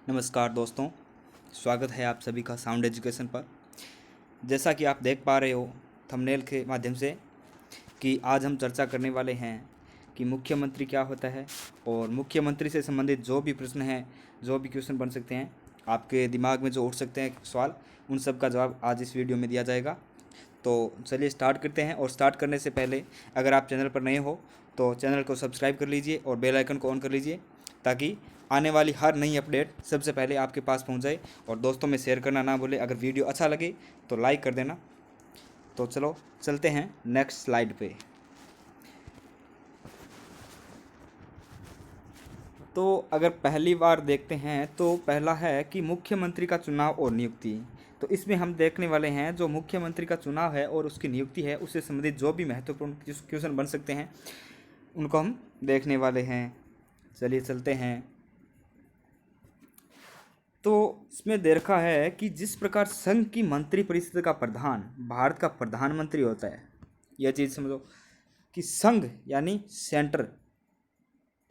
नमस्कार दोस्तों, स्वागत है आप सभी का साउंड एजुकेशन पर। जैसा कि आप देख पा रहे हो थंबनेल के माध्यम से कि आज हम चर्चा करने वाले हैं कि मुख्यमंत्री क्या होता है और मुख्यमंत्री से संबंधित जो भी प्रश्न हैं, जो भी क्वेश्चन बन सकते हैं, आपके दिमाग में जो उठ सकते हैं सवाल, उन सब का जवाब आज इस वीडियो में दिया जाएगा। तो चलिए स्टार्ट करते हैं। और स्टार्ट करने से पहले अगर आप चैनल पर नए हो तो चैनल को सब्सक्राइब कर लीजिए और बेल आइकन को ऑन कर लीजिए ताकि आने वाली हर नई अपडेट सबसे पहले आपके पास पहुंच जाए। और दोस्तों में शेयर करना ना भूलें। अगर वीडियो अच्छा लगे तो लाइक कर देना। तो चलो चलते हैं नेक्स्ट स्लाइड पे। तो अगर पहली बार देखते हैं तो पहला है कि मुख्यमंत्री का चुनाव और नियुक्ति। तो इसमें हम देखने वाले हैं जो मुख्यमंत्री का चुनाव है और उसकी नियुक्ति है, उससे संबंधित जो भी महत्वपूर्ण क्वेश्चन बन सकते हैं उनको हम देखने वाले हैं। चलिए चलते हैं। तो इसमें देखा है कि जिस प्रकार संघ की मंत्रिपरिषद का प्रधान भारत का प्रधानमंत्री होता है, यह चीज़ समझो कि संघ यानी सेंटर,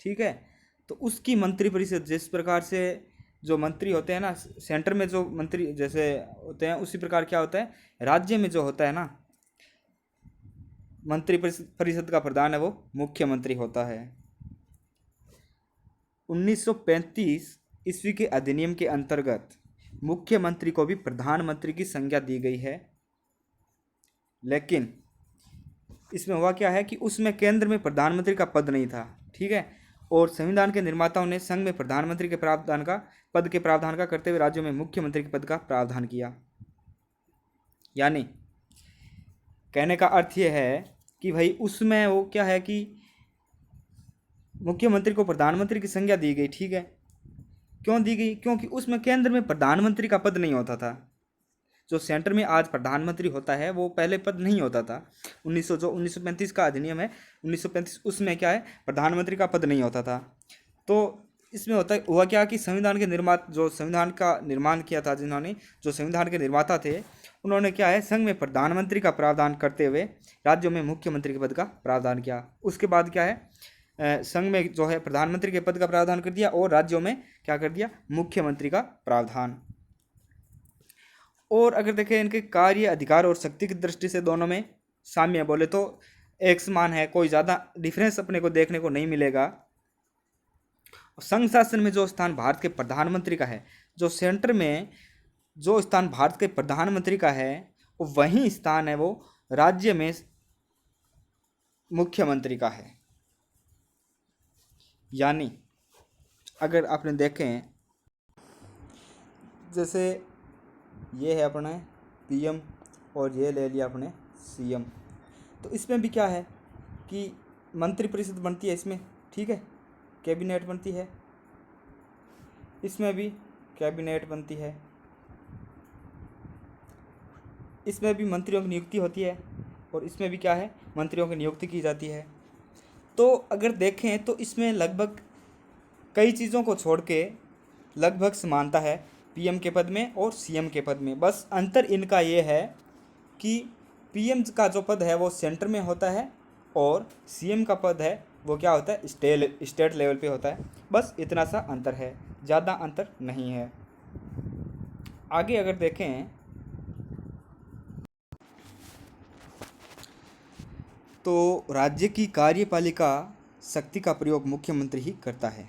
ठीक है। तो उसकी मंत्रिपरिषद जिस प्रकार से जो मंत्री होते हैं ना, सेंटर में जो मंत्री जैसे होते हैं, उसी प्रकार क्या होता है राज्य में जो होता है ना, मंत्रिपरिषद का प्रधान है वो मुख्यमंत्री होता है। 1935 ईस्वी के अधिनियम के अंतर्गत मुख्यमंत्री को भी प्रधानमंत्री की संज्ञा दी गई है। लेकिन इसमें हुआ क्या है कि उसमें केंद्र में प्रधानमंत्री का पद नहीं था, ठीक है। और संविधान के निर्माताओं ने संघ में प्रधानमंत्री के पद के प्रावधान का करते हुए राज्यों में मुख्यमंत्री के पद का प्रावधान किया। यानी कहने का अर्थ यह है कि भाई उसमें वो क्या है कि मुख्यमंत्री को प्रधानमंत्री की संज्ञा दी गई, ठीक है। क्यों दी गई? क्योंकि उसमें केंद्र में प्रधानमंत्री का पद नहीं होता था। जो सेंटर में आज प्रधानमंत्री होता है वो पहले पद नहीं होता था। 1935 का अधिनियम है 1935, उसमें क्या है प्रधानमंत्री का पद नहीं होता था। तो इसमें हुआ क्या कि संविधान का निर्माण किया था जिन्होंने, जो संविधान के निर्माता थे, उन्होंने क्या है संघ में प्रधानमंत्री का प्रावधान करते हुए राज्यों में मुख्यमंत्री के पद का प्रावधान किया। उसके बाद क्या है संघ में जो है प्रधानमंत्री के पद का प्रावधान कर दिया और राज्यों में क्या कर दिया मुख्यमंत्री का प्रावधान। और अगर देखें इनके कार्य, अधिकार और शक्ति की दृष्टि से दोनों में साम्य बोले तो एक समान है, कोई ज़्यादा डिफरेंस अपने को देखने को नहीं मिलेगा। संघ शासन में जो स्थान भारत के प्रधानमंत्री का है, जो सेंटर में जो स्थान भारत के प्रधानमंत्री का है, वही स्थान है वो राज्य में मुख्यमंत्री का है। यानी अगर आपने देखें जैसे ये है अपने पीएम और ये ले लिया अपने सीएम, तो इसमें भी क्या है कि मंत्रिपरिषद बनती है इसमें, ठीक है, कैबिनेट बनती है, इसमें भी कैबिनेट बनती है, इसमें भी मंत्रियों की नियुक्ति होती है और इसमें भी क्या है मंत्रियों की नियुक्ति की जाती है। तो अगर देखें तो इसमें लगभग कई चीज़ों को छोड़ के लगभग समानता है पीएम के पद में और सीएम के पद में। बस अंतर इनका ये है कि पीएम का जो पद है वो सेंटर में होता है और सीएम का पद है वो क्या होता है स्टेट लेवल पे होता है। बस इतना सा अंतर है, ज़्यादा अंतर नहीं है। आगे अगर देखें तो राज्य की कार्यपालिका शक्ति का प्रयोग मुख्यमंत्री ही करता है।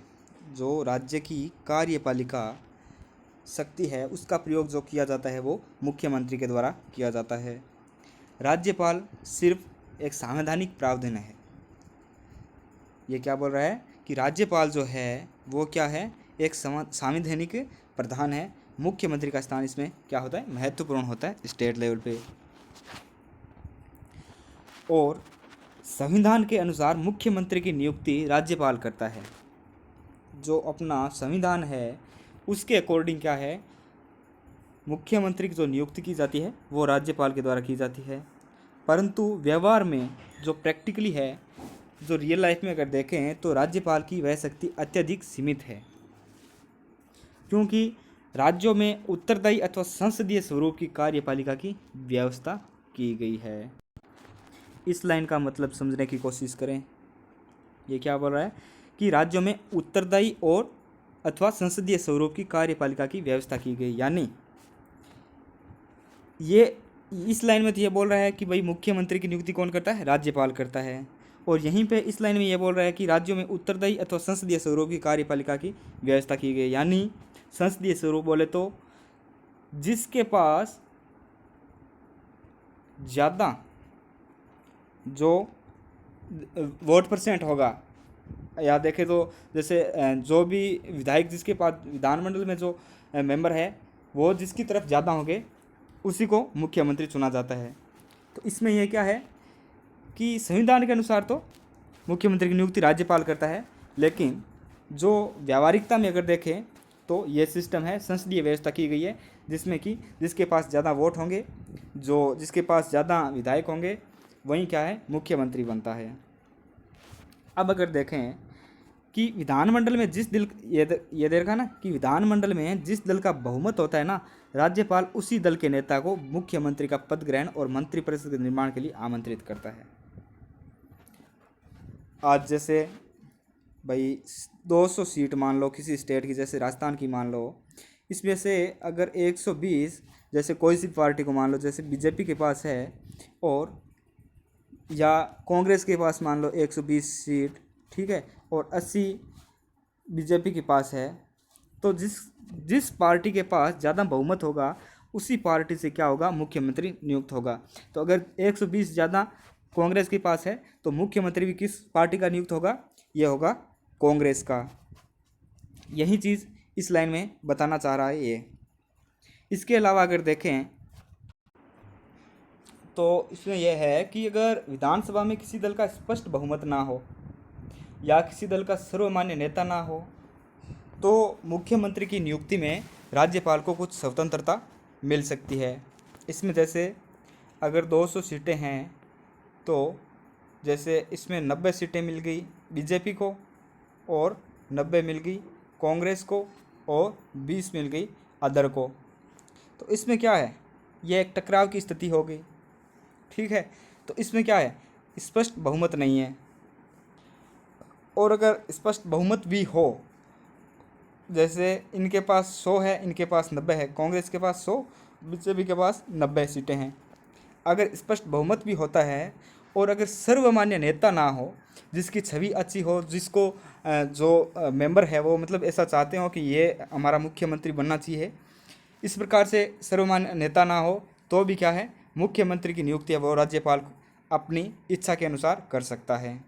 जो राज्य की कार्यपालिका शक्ति है उसका प्रयोग जो किया जाता है वो मुख्यमंत्री के द्वारा किया जाता है। राज्यपाल सिर्फ एक संवैधानिक प्रावधान है। ये क्या बोल रहा है कि राज्यपाल जो है वो क्या है एक संवैधानिक प्रधान है। मुख्यमंत्री का स्थान इसमें क्या होता है महत्वपूर्ण होता है स्टेट लेवल पे। और संविधान के अनुसार मुख्यमंत्री की नियुक्ति राज्यपाल करता है। जो अपना संविधान है उसके अकॉर्डिंग क्या है मुख्यमंत्री की जो नियुक्ति की जाती है वो राज्यपाल के द्वारा की जाती है। परंतु व्यवहार में जो प्रैक्टिकली है, जो रियल लाइफ में अगर देखें तो राज्यपाल की वह शक्ति अत्यधिक सीमित है, क्योंकि राज्यों में उत्तरदायी अथवा संसदीय स्वरूप की कार्यपालिका की व्यवस्था की गई है। इस लाइन का मतलब समझने की कोशिश करें। ये क्या बोल रहा है कि राज्यों में उत्तरदायी और अथवा संसदीय स्वरूप की कार्यपालिका की व्यवस्था की गई। यानी ये इस लाइन में तो ये बोल रहा है कि भाई मुख्यमंत्री की नियुक्ति कौन करता है, राज्यपाल करता है। और यहीं पे इस लाइन में ये बोल रहा है कि राज्यों में उत्तरदायी अथवा संसदीय स्वरूप की कार्यपालिका की व्यवस्था की गई। यानी संसदीय स्वरूप बोले तो जिसके पास ज़्यादा जो वोट परसेंट होगा, या देखें तो जैसे जो भी विधायक जिसके पास विधानमंडल में जो मेंबर है वो जिसकी तरफ ज़्यादा होंगे उसी को मुख्यमंत्री चुना जाता है। तो इसमें यह क्या है कि संविधान के अनुसार तो मुख्यमंत्री की नियुक्ति राज्यपाल करता है, लेकिन जो व्यावहारिकता में अगर देखें तो ये सिस्टम है, संसदीय व्यवस्था की गई है जिसमें कि जिसके पास ज़्यादा वोट होंगे, जो जिसके पास ज़्यादा विधायक होंगे वहीं क्या है, मुख्यमंत्री बनता है। अब अगर देखें कि विधानमंडल में जिस दल ये देखा ना कि विधानमंडल में जिस दल का बहुमत होता है ना, राज्यपाल उसी दल के नेता को मुख्यमंत्री का पद ग्रहण और मंत्रिपरिषद के निर्माण के लिए आमंत्रित करता है। आज जैसे भाई 200 सीट मान लो किसी स्टेट की, जैसे राजस्थान की मान लो, इसमें से अगर 120 जैसे कोई सी पार्टी को मान लो, जैसे बीजेपी के पास है और या कांग्रेस के पास मान लो 120 सीट, ठीक है, और 80 बीजेपी के पास है, तो जिस पार्टी के पास ज़्यादा बहुमत होगा उसी पार्टी से क्या होगा, मुख्यमंत्री नियुक्त होगा। तो अगर 120 ज़्यादा कांग्रेस के पास है तो मुख्यमंत्री भी किस पार्टी का नियुक्त होगा, यह होगा कांग्रेस का। यही चीज़ इस लाइन में बताना चाह रहा है ये। इसके अलावा अगर देखें तो इसमें यह है कि अगर विधानसभा में किसी दल का स्पष्ट बहुमत ना हो या किसी दल का सर्वमान्य नेता ना हो तो मुख्यमंत्री की नियुक्ति में राज्यपाल को कुछ स्वतंत्रता मिल सकती है। इसमें जैसे अगर 200 सीटें हैं तो जैसे इसमें 90 सीटें मिल गई बीजेपी को और 90 मिल गई कांग्रेस को और 20 मिल गई अदर को, तो इसमें क्या है, यह एक टकराव की स्थिति हो गई, ठीक है। तो इसमें क्या है, स्पष्ट बहुमत नहीं है। और अगर स्पष्ट बहुमत भी हो, जैसे इनके पास 100 है, इनके पास 90 है, कांग्रेस के पास 100, बीजेपी के पास 90 सीटें हैं, अगर स्पष्ट बहुमत भी होता है और अगर सर्वमान्य नेता ना हो जिसकी छवि अच्छी हो, जिसको जो मेंबर है वो मतलब ऐसा चाहते हो कि ये हमारा मुख्यमंत्री बनना चाहिए, इस प्रकार से सर्वमान्य नेता ना हो तो भी क्या है, मुख्यमंत्री की नियुक्ति है वो राज्यपाल अपनी इच्छा के अनुसार कर सकता है।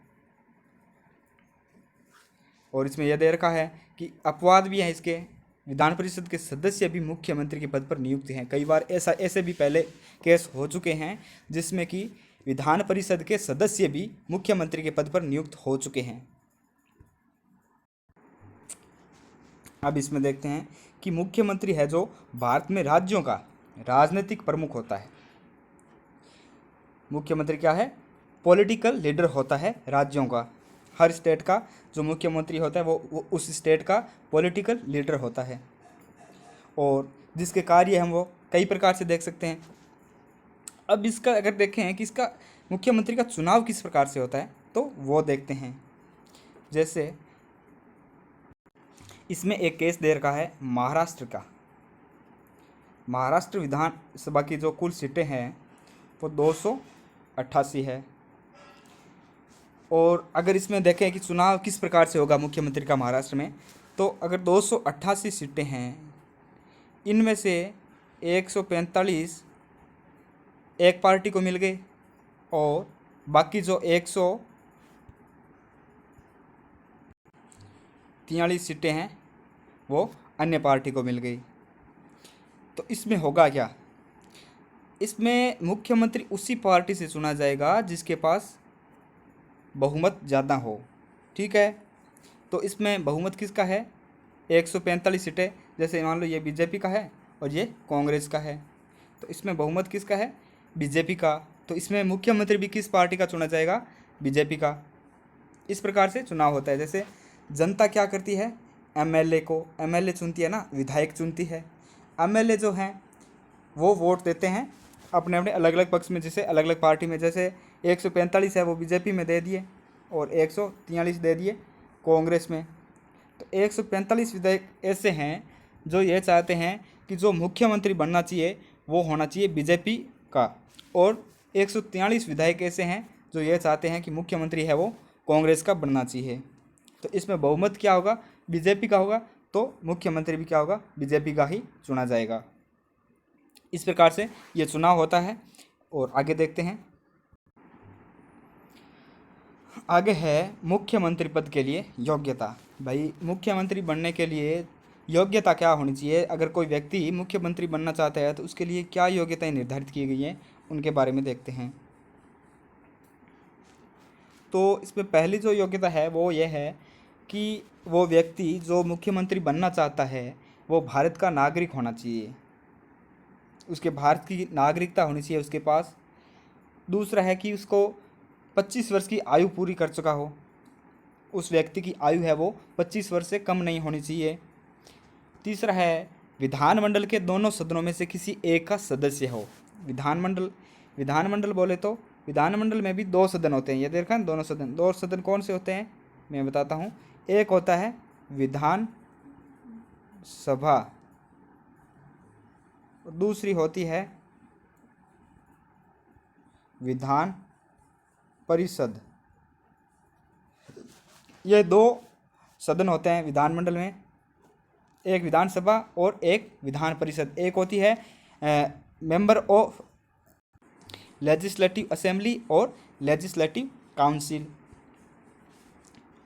और इसमें यह दे रखा है कि अपवाद भी है इसके, विधान परिषद के सदस्य भी मुख्यमंत्री के पद पर नियुक्त हैं। कई बार ऐसे भी पहले केस हो चुके हैं जिसमें कि विधान परिषद के सदस्य भी मुख्यमंत्री के पद पर नियुक्त हो चुके हैं। अब इसमें देखते हैं कि मुख्यमंत्री है जो भारत में राज्यों का राजनीतिक प्रमुख होता है। मुख्यमंत्री क्या है, पॉलिटिकल लीडर होता है राज्यों का। हर स्टेट का जो मुख्यमंत्री होता है वो उस स्टेट का पॉलिटिकल लीडर होता है और जिसके कार्य हम वो कई प्रकार से देख सकते हैं। अब इसका अगर देखें कि इसका मुख्यमंत्री का चुनाव किस प्रकार से होता है तो वो देखते हैं। जैसे इसमें एक केस दे रखा है महाराष्ट्र का। महाराष्ट्र विधानसभा की जो कुल सीटें हैं वो 288 है। और अगर इसमें देखें कि चुनाव किस प्रकार से होगा मुख्यमंत्री का महाराष्ट्र में, तो अगर 288 सीटें हैं, इनमें से 145 एक पार्टी को मिल गए और बाकी जो 143 सीटें हैं वो अन्य पार्टी को मिल गई। तो इसमें होगा क्या, इसमें मुख्यमंत्री उसी पार्टी से चुना जाएगा जिसके पास बहुमत ज़्यादा हो, ठीक है। तो इसमें बहुमत किसका है, 145 सीटें, जैसे मान लो ये बीजेपी का है और ये कांग्रेस का है, तो इसमें बहुमत किसका है, बीजेपी का। तो इसमें मुख्यमंत्री भी किस पार्टी का चुना जाएगा, बीजेपी का। इस प्रकार से चुनाव होता है। जैसे जनता क्या करती है, एमएलए को, एमएलए चुनती है ना, विधायक चुनती है। एमएलए जो हैं वो वोट देते हैं अपने अपने अलग अलग पक्ष में, जैसे अलग अलग पार्टी में। जैसे 145 है वो बीजेपी में दे दिए और 143 दे दिए कांग्रेस में। तो 145 विधायक ऐसे हैं जो ये चाहते हैं कि जो मुख्यमंत्री बनना चाहिए वो होना चाहिए बीजेपी का, और 143 विधायक ऐसे हैं जो ये चाहते हैं कि मुख्यमंत्री है वो कांग्रेस का बनना चाहिए। तो इसमें बहुमत क्या होगा? बीजेपी का होगा, तो मुख्यमंत्री भी क्या होगा? बीजेपी का ही चुना जाएगा। इस प्रकार से ये चुनाव होता है। और आगे देखते हैं। आगे है मुख्यमंत्री पद के लिए योग्यता। भाई मुख्यमंत्री बनने के लिए योग्यता क्या होनी चाहिए? अगर कोई व्यक्ति मुख्यमंत्री बनना चाहता है तो उसके लिए क्या योग्यताएं निर्धारित की गई हैं, उनके बारे में देखते हैं। तो इसमें पहली जो योग्यता है वो ये है कि वो व्यक्ति जो मुख्यमंत्री बनना चाहता है वो भारत का नागरिक होना चाहिए, उसके भारत की नागरिकता होनी चाहिए उसके पास। दूसरा है कि उसको 25 वर्ष की आयु पूरी कर चुका हो, उस व्यक्ति की आयु है वो 25 वर्ष से कम नहीं होनी चाहिए। तीसरा है विधानमंडल के दोनों सदनों में से किसी एक का सदस्य हो। विधानमंडल बोले तो विधानमंडल में भी 2 सदन होते हैं, ये देखा दोनों सदन। 2 सदन कौन से होते हैं मैं बताता हूँ। एक होता है विधान सभा, दूसरी होती है विधान परिषद। ये 2 सदन होते हैं विधानमंडल में, एक विधानसभा और एक विधान परिषद। एक होती है मेंबर ऑफ लेजिस्लेटिव असेंबली और लेजिस्लेटिव काउंसिल।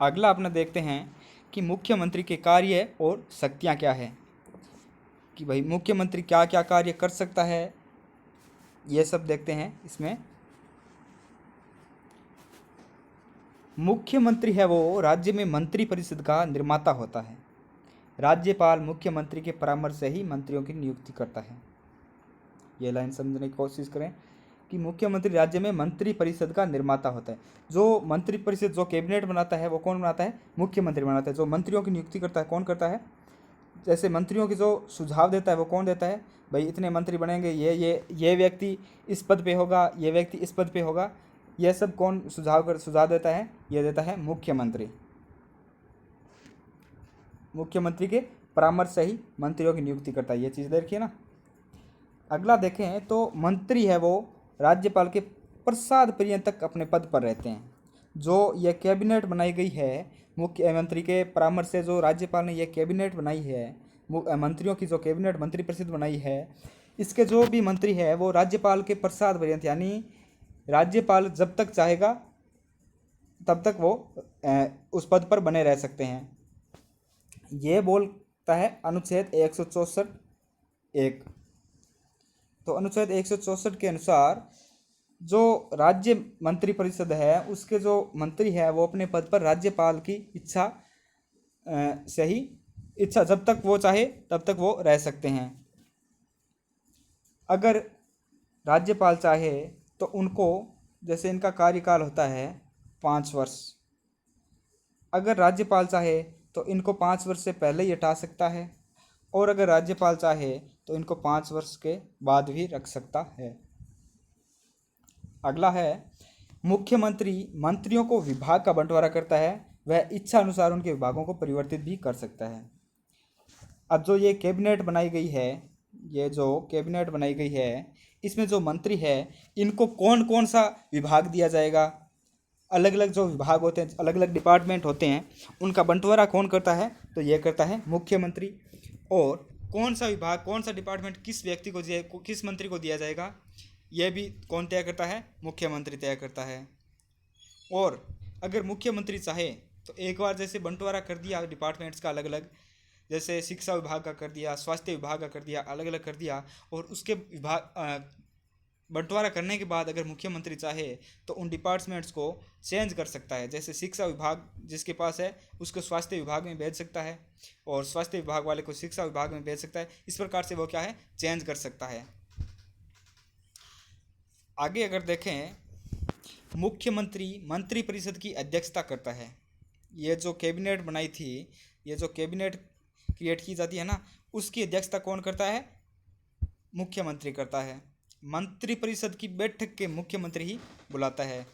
अगला अपना देखते हैं कि मुख्यमंत्री के कार्य और शक्तियां क्या है, कि भाई मुख्यमंत्री क्या क्या कार्य कर सकता है, ये सब देखते हैं इसमें। मुख्यमंत्री है वो राज्य में मंत्री परिषद का निर्माता होता है। राज्यपाल मुख्यमंत्री के परामर्श से ही मंत्रियों की नियुक्ति करता है। ये लाइन समझने की कोशिश करें कि मुख्यमंत्री राज्य में मंत्री परिषद का निर्माता होता है। जो मंत्री परिषद जो कैबिनेट बनाता है वो कौन बनाता है? मुख्यमंत्री बनाता है। जो मंत्रियों की नियुक्ति करता है कौन करता है? जैसे मंत्रियों की जो सुझाव देता है वो कौन देता है? भाई इतने मंत्री बनेंगे, ये व्यक्ति इस पद पे होगा, ये व्यक्ति इस पद पे होगा, यह सब कौन सुझाव देता है? ये देता है मुख्यमंत्री। मुख्यमंत्री के परामर्श से ही मंत्रियों की नियुक्ति करता है, ये चीज़ देखिए ना। अगला देखें तो मंत्री है वो राज्यपाल के प्रसाद पर्यंत अपने पद पर रहते हैं। जो ये कैबिनेट बनाई गई है मुख्यमंत्री के परामर्श से, जो राज्यपाल ने ये कैबिनेट बनाई है, मंत्रियों की जो कैबिनेट मंत्री परिषद बनाई है, इसके जो भी मंत्री है वो राज्यपाल के प्रसाद पर्यंत, यानी राज्यपाल जब तक चाहेगा तब तक वो उस पद पर बने रह सकते हैं। ये बोलता है अनुच्छेद 164(1). तो अनुच्छेद 164 के अनुसार जो राज्य मंत्री परिषद है उसके जो मंत्री है वो अपने पद पर राज्यपाल की इच्छा से ही जब तक वो चाहे तब तक वो रह सकते हैं। अगर राज्यपाल चाहे तो उनको, जैसे इनका कार्यकाल होता है 5 वर्ष, अगर राज्यपाल चाहे तो इनको 5 वर्ष से पहले ही हटा सकता है, और अगर राज्यपाल चाहे तो इनको 5 वर्ष के बाद भी रख सकता है। अगला है मुख्यमंत्री मंत्रियों को विभाग का बंटवारा करता है, वह इच्छा अनुसार उनके विभागों को परिवर्तित भी कर सकता है। अब जो ये कैबिनेट बनाई गई है, ये जो कैबिनेट बनाई गई है, इसमें जो मंत्री है इनको कौन कौन सा विभाग दिया जाएगा, अलग अलग जो विभाग होते हैं, अलग अलग डिपार्टमेंट होते हैं, उनका बंटवारा कौन करता है? तो ये करता है मुख्यमंत्री। और कौन सा विभाग, कौन सा डिपार्टमेंट किस व्यक्ति को किस मंत्री को दिया जाएगा, यह भी कौन तय करता है? मुख्यमंत्री तय करता है। और अगर मुख्यमंत्री चाहे तो एक बार जैसे बंटवारा कर दिया डिपार्टमेंट्स का अलग अलग, जैसे शिक्षा विभाग का कर दिया, स्वास्थ्य विभाग का कर दिया, अलग अलग कर दिया, और उसके बंटवारा करने के बाद अगर मुख्यमंत्री चाहे तो उन डिपार्टमेंट्स को चेंज कर सकता है। जैसे शिक्षा विभाग जिसके पास है उसको स्वास्थ्य विभाग में भेज सकता है, और स्वास्थ्य विभाग वाले को शिक्षा विभाग में भेज सकता है। इस प्रकार से वो क्या है? चेंज कर सकता है। आगे अगर देखें, मुख्यमंत्री मंत्री परिषद की अध्यक्षता करता है। ये जो कैबिनेट बनाई थी, ये जो कैबिनेट क्रिएट की जाती है ना, उसकी अध्यक्षता कौन करता है? मुख्यमंत्री करता है। मंत्री परिषद की बैठक के मुख्यमंत्री ही बुलाता है।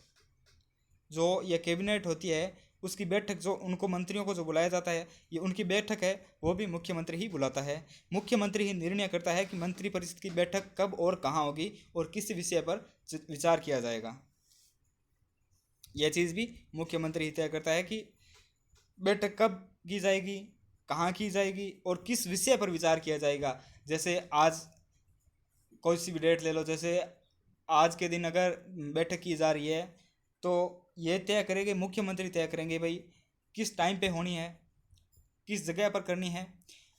जो ये कैबिनेट होती है उसकी बैठक जो उनको मंत्रियों को जो बुलाया जाता है, ये उनकी बैठक है, वो भी मुख्यमंत्री ही बुलाता है। मुख्यमंत्री ही निर्णय करता है कि मंत्रिपरिषद की बैठक कब और कहाँ होगी और किस विषय पर विचार किया जाएगा। यह चीज़ भी मुख्यमंत्री ही तय करता है कि बैठक कब की जाएगी, कहाँ की जाएगी और किस विषय पर विचार किया जाएगा। जैसे आज कोई सी भी डेट ले लो, जैसे आज के दिन अगर बैठक की जा रही है तो ये तय करेंगे, मुख्यमंत्री तय करेंगे भाई किस टाइम पे होनी है, किस जगह पर करनी है।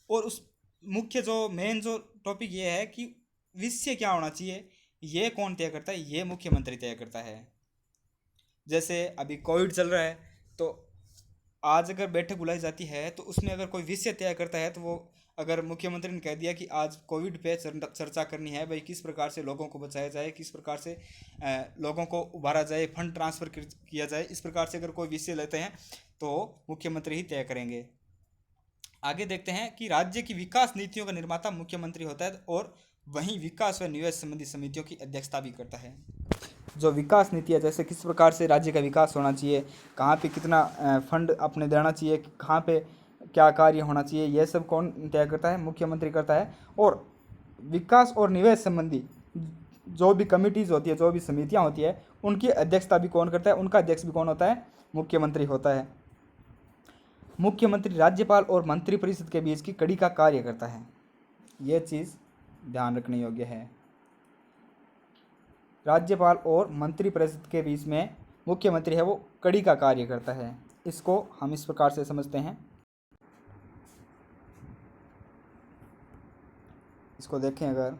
और उस मुख्य जो मेन जो टॉपिक ये है कि विषय क्या होना चाहिए, ये कौन तय करता है, ये मुख्यमंत्री तय करता है। जैसे अभी कोविड चल रहा है तो आज अगर बैठक बुलाई जाती है तो उसमें अगर कोई विषय तय करता है तो वो अगर मुख्यमंत्री ने कह दिया कि आज कोविड पे चर्चा करनी है भाई, किस प्रकार से लोगों को बचाया जाए, किस प्रकार से लोगों को उभारा जाए, फंड ट्रांसफ़र किया जाए, इस प्रकार से अगर कोई विषय लेते हैं तो मुख्यमंत्री ही तय करेंगे। आगे देखते हैं कि राज्य की विकास नीतियों का निर्माता मुख्यमंत्री होता है और वहीं विकास व निवेश संबंधी समितियों की अध्यक्षता भी करता है। जो विकास नीति है, जैसे किस प्रकार से राज्य का विकास होना चाहिए, कहाँ पे कितना फंड अपने देना चाहिए, कहाँ पे क्या कार्य होना चाहिए, यह सब कौन तय करता है, मुख्यमंत्री करता है। और विकास और निवेश संबंधी जो भी कमिटीज़ होती है, जो भी समितियाँ होती है, उनकी अध्यक्षता भी कौन करता है, उनका अध्यक्ष भी कौन होता है, मुख्यमंत्री होता है। मुख्यमंत्री राज्यपाल और मंत्रिपरिषद के बीच की कड़ी का कार्य करता है। यह चीज़ ध्यान रखने योग्य है। राज्यपाल और मंत्रिपरिषद के बीच में मुख्यमंत्री है वो कड़ी का कार्य करता है। इसको हम इस प्रकार से समझते हैं। इसको देखें अगर,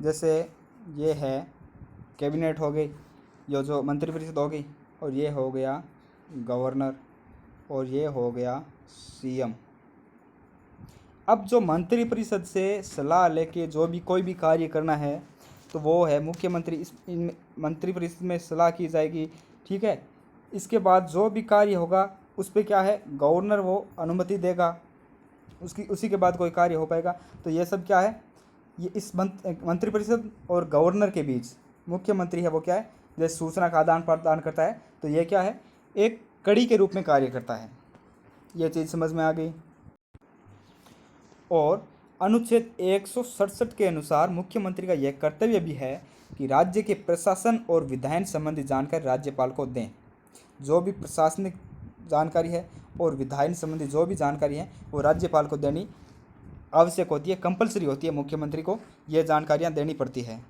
जैसे ये है कैबिनेट हो गई, ये जो मंत्रिपरिषद हो गई, और ये हो गया गवर्नर, और ये हो गया सीएम। अब जो मंत्रिपरिषद से सलाह लेके जो भी कोई भी कार्य करना है तो वो है मुख्यमंत्री, इस इन मंत्रिपरिषद में सलाह की जाएगी, ठीक है। इसके बाद जो भी कार्य होगा उस पर क्या है, गवर्नर वो अनुमति देगा, उसी के बाद कोई कार्य हो पाएगा। तो ये सब क्या है, ये इस मंत्रिपरिषद और गवर्नर के बीच मुख्यमंत्री है वो क्या है, जैसे सूचना का आदान प्रदान करता है, तो ये क्या है, एक कड़ी के रूप में कार्य करता है। ये चीज़ समझ में आ गई। और अनुच्छेद 167 के अनुसार मुख्यमंत्री का यह कर्तव्य भी है कि राज्य के प्रशासन और विधायन संबंधी जानकारी राज्यपाल को दें। जो भी प्रशासनिक जानकारी है और विधायन संबंधी जो भी जानकारी है वो राज्यपाल को देनी आवश्यक होती है, कंपलसरी होती है, मुख्यमंत्री को ये जानकारियां देनी पड़ती है।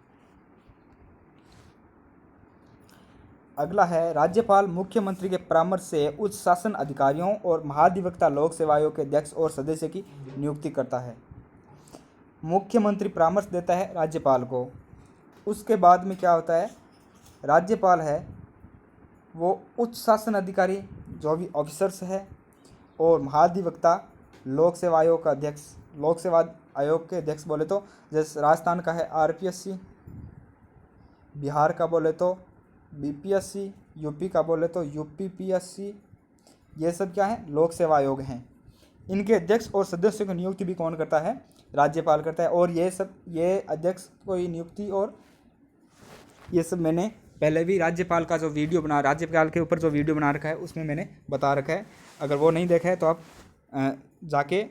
अगला है, राज्यपाल मुख्यमंत्री के परामर्श से उच्च शासन अधिकारियों और महाधिवक्ता लोक सेवा आयोग के अध्यक्ष और सदस्य की नियुक्ति करता है। मुख्यमंत्री परामर्श देता है राज्यपाल को, उसके बाद में क्या होता है, राज्यपाल है वो उच्च शासन अधिकारी जो भी ऑफिसर्स है और महाधिवक्ता लोक सेवा आयोग का अध्यक्ष, लोक सेवा आयोग के अध्यक्ष बोले तो जैसे राजस्थान का है आरपीएससी, बिहार का बोले तो बीपीएससी, यूपी का बोले तो यूपीपीएससी, ये सब क्या है, लोक सेवा आयोग हैं। इनके अध्यक्ष और सदस्यों की नियुक्ति भी कौन करता है, राज्यपाल करता है। और ये अध्यक्ष की नियुक्ति और ये सब मैंने पहले भी राज्यपाल का जो वीडियो बना, राज्यपाल के ऊपर जो वीडियो बना रखा है उसमें मैंने बता रखा है। अगर वो नहीं देखा है तो आप जाके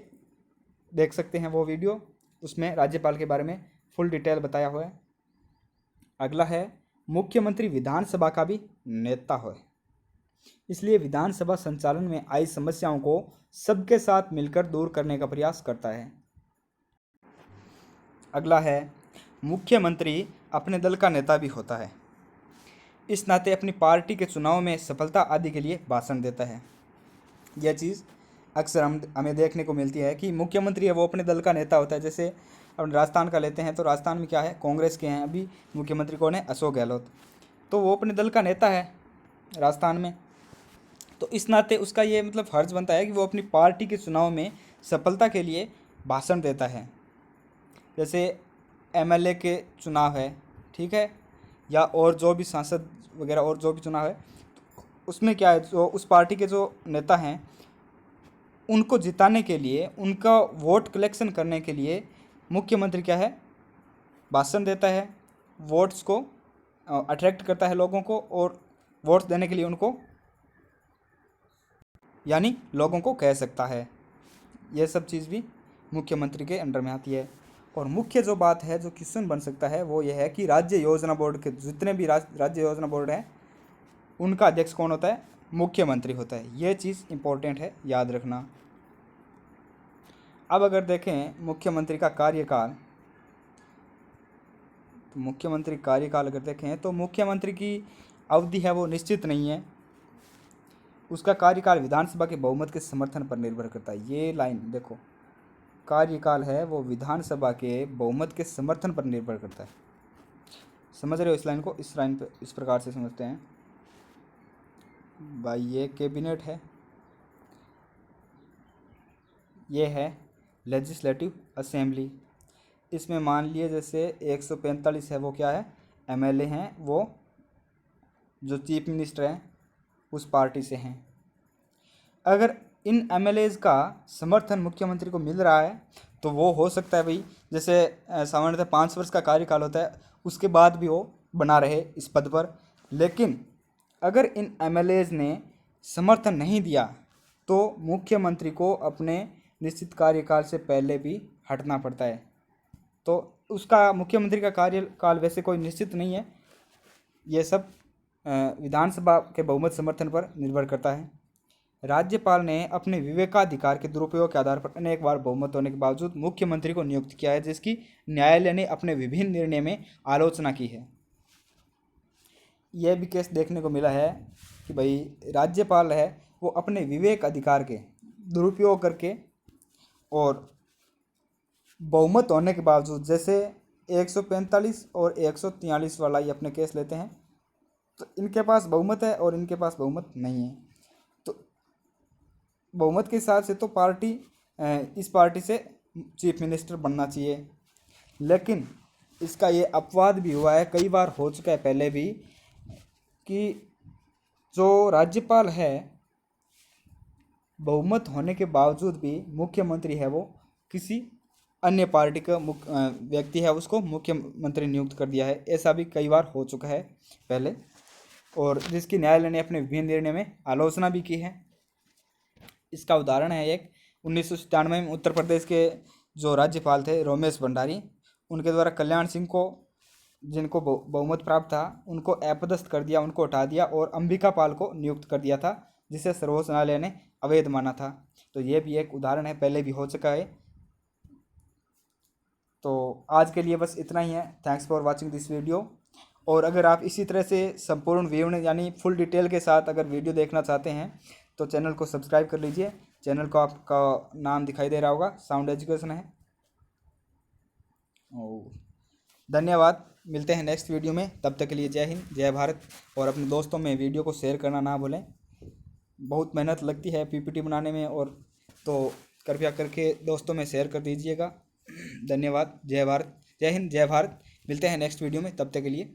देख सकते हैं वो वीडियो, उसमें राज्यपाल के बारे में फुल डिटेल बताया हुआ है। अगला है, मुख्यमंत्री विधानसभा का भी नेता है, इसलिए विधानसभा संचालन में आई समस्याओं को सबके साथ मिलकर दूर करने का प्रयास करता है। अगला है, मुख्यमंत्री अपने दल का नेता भी होता है, इस नाते अपनी पार्टी के चुनाव में सफलता आदि के लिए भाषण देता है। यह चीज़ अक्सर हमें देखने को मिलती है कि मुख्यमंत्री है वो अपने दल का नेता होता है। जैसे अब राजस्थान का लेते हैं तो राजस्थान में क्या है, कांग्रेस के हैं अभी मुख्यमंत्री कौन है, अशोक गहलोत, तो वो अपने दल का नेता है राजस्थान में। तो इस नाते उसका ये मतलब फर्ज बनता है कि वो अपनी पार्टी के चुनाव में सफलता के लिए भाषण देता है। जैसे एमएलए के चुनाव है, ठीक है, या और जो भी सांसद वगैरह और जो भी चुनाव है, उसमें क्या है, जो उस पार्टी के जो नेता हैं उनको जिताने के लिए, उनका वोट कलेक्शन करने के लिए मुख्यमंत्री क्या है, भाषण देता है, वोट्स को अट्रैक्ट करता है लोगों को, और वोट्स देने के लिए उनको यानी लोगों को कह सकता है। यह सब चीज़ भी मुख्यमंत्री के अंडर में आती है। और मुख्य जो बात है, जो क्वेश्चन बन सकता है, वो यह है कि राज्य योजना बोर्ड के जितने भी राज्य योजना बोर्ड हैं उनका अध्यक्ष कौन होता है? मुख्यमंत्री होता है। ये चीज़ इम्पोर्टेंट है, याद रखना। अब अगर देखें मुख्यमंत्री का कार्यकाल, तो मुख्यमंत्री कार्यकाल अगर देखें तो मुख्यमंत्री की अवधि है वो निश्चित नहीं है। उसका कार्यकाल विधानसभा के बहुमत के समर्थन पर निर्भर करता है। ये लाइन देखो, कार्यकाल है वो विधानसभा के बहुमत के समर्थन पर निर्भर करता है। समझ रहे हो इस लाइन को? इस लाइन पे इस प्रकार से समझते हैं भाई, ये कैबिनेट है, ये है लेजिस्लेटिव असेंबली। इसमें मान लिए जैसे 145 है वो क्या है? एमएलए हैं, वो जो चीफ मिनिस्टर हैं उस पार्टी से हैं। अगर इन एमएलएज का समर्थन मुख्यमंत्री को मिल रहा है तो वो हो सकता है भाई, जैसे सामान्यतः 5 वर्ष का कार्यकाल होता है, उसके बाद भी वो बना रहे इस पद पर। लेकिन अगर इन एमएलएज ने समर्थन नहीं दिया तो मुख्यमंत्री को अपने निश्चित कार्यकाल से पहले भी हटना पड़ता है। तो उसका मुख्यमंत्री का कार्यकाल वैसे कोई निश्चित नहीं है। ये सब विधानसभा के बहुमत समर्थन पर निर्भर करता है। राज्यपाल ने अपने विवेकाधिकार के दुरुपयोग के आधार पर अनेक बार बहुमत होने के बावजूद मुख्यमंत्री को नियुक्त किया है, जिसकी न्यायालय ने अपने विभिन्न निर्णय में आलोचना की है। यह भी केस देखने को मिला है कि भाई राज्यपाल है वो अपने विवेक अधिकार के दुरुपयोग करके और बहुमत होने के बावजूद, जैसे 145 और 143 वाला ये अपने केस लेते हैं, तो इनके पास बहुमत है और इनके पास बहुमत नहीं है। तो बहुमत के हिसाब से तो पार्टी इस पार्टी से चीफ मिनिस्टर बनना चाहिए। लेकिन इसका ये अपवाद भी हुआ है, कई बार हो चुका है पहले भी, कि जो राज्यपाल है बहुमत होने के बावजूद भी मुख्यमंत्री है वो किसी अन्य पार्टी का व्यक्ति है उसको मुख्यमंत्री नियुक्त कर दिया है। ऐसा भी कई बार हो चुका है पहले, और जिसकी न्यायालय ने अपने विभिन्न निर्णय में आलोचना भी की है। इसका उदाहरण है एक 1997 में उत्तर प्रदेश के जो राज्यपाल थे रमेश भंडारी, उनके द्वारा कल्याण सिंह को, जिनको बहुमत प्राप्त था, उनको अपदस्थ कर दिया, उनको हटा दिया और अंबिका पाल को नियुक्त कर दिया था, जिसे सर्वोच्च न्यायालय ने अवैध माना था। तो ये भी एक उदाहरण है, पहले भी हो चुका है। तो आज के लिए बस इतना ही है। Thanks for watching this video. और अगर आप इसी तरह से संपूर्ण विवरण यानी फुल डिटेल के साथ अगर वीडियो देखना चाहते हैं तो चैनल को सब्सक्राइब कर लीजिए। चैनल को आपका नाम दिखाई दे रहा होगा, साउंड एजुकेशन है। धन्यवाद, मिलते हैं नेक्स्ट वीडियो में। तब तक के लिए जय हिंद, जय भारत। और अपने दोस्तों में वीडियो को शेयर करना ना भूलें। बहुत मेहनत लगती है पीपीटी बनाने में, और तो कृपया करके दोस्तों में शेयर कर दीजिएगा। धन्यवाद, जय भारत, जय हिंद, जय भारत। मिलते हैं नेक्स्ट वीडियो में, तब तक के लिए